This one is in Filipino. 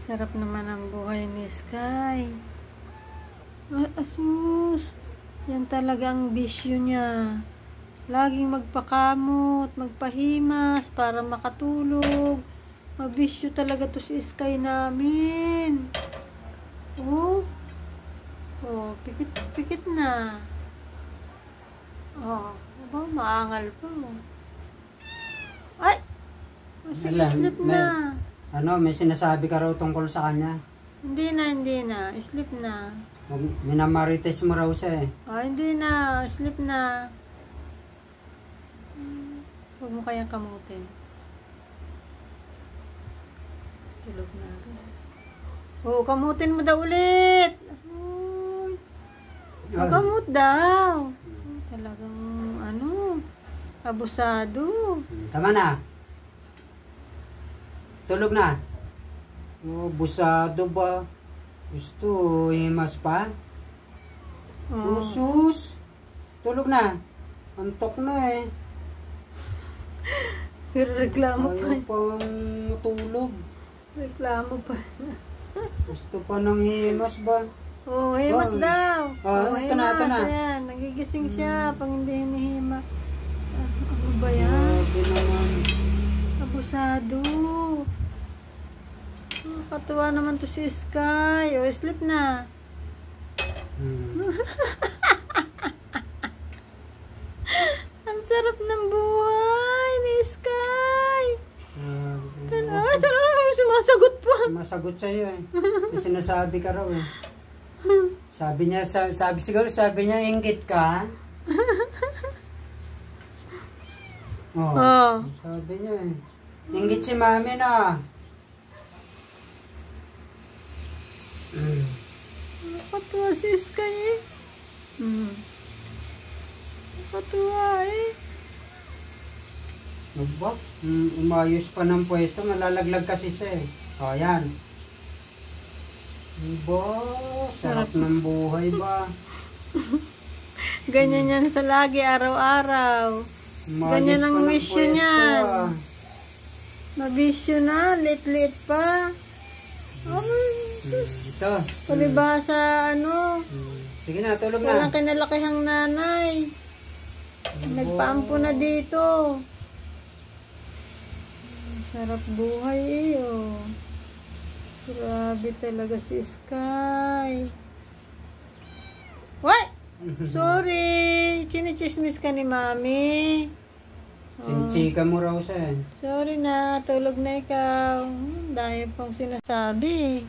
Sarap naman ang buhay ni Sky. Asus, yan talaga ang bisyo niya. Laging magpakamot, magpahimas para makatulog. Mabisyo talaga to si Sky namin. Oh, pikit na. Oh, maangal pa. Ay! Sleep na. May sinasabi ka raw tungkol sa kanya? Hindi na. Sleep na. Minamarites mo raw siya eh. Hindi na. Sleep na. Huwag mo kayang kamutin. Tulog na. Kamutin mo daw ulit. Kamut daw. Talagang abusado. Tama na. Tulog na. Busado ba? Gusto himas pa? Sus. Tulog na. Antok na eh. Pero reklamo pa. Ayaw pang matulog. Reklamo pa. Gusto pa ng himas ba? Himas daw. Ito na. Ayan, nagigising siya pag hindi hinihima. Ano ba yan? Grabe naman. Abusado. Katuwa naman to si Sky. Sleep na. Ang sarap ng buhay ni Sky. Sumasagot pa. Sumasagot sa'yo eh. Sinasabi ka raw eh. Sabi niya, sabi niya, inggit ka. Sabi niya eh. Inggit si mami na. Nakatuwa si Sky eh. Nakatuwa eh. Ano ba? Umayos pa ng pwesto. Malalaglag kasi siya eh. Yan. Ba? Sarap ng buhay ba? Ganyan yan sa lagi, araw-araw. Ganyan ang wisyo niyan. Mabisyo na, lit-lit pa. Ito. Palibasa, Sige na, tulog na. walang kinalakihang nanay. Nagpaampo na dito. Sarap buhay eh, Grabe talaga si Sky. What? Sorry. Chinichismis ka ni Mami. Sinchika mo raw siya eh. Sorry na. Tulog na ikaw. Dahil pang sinasabi.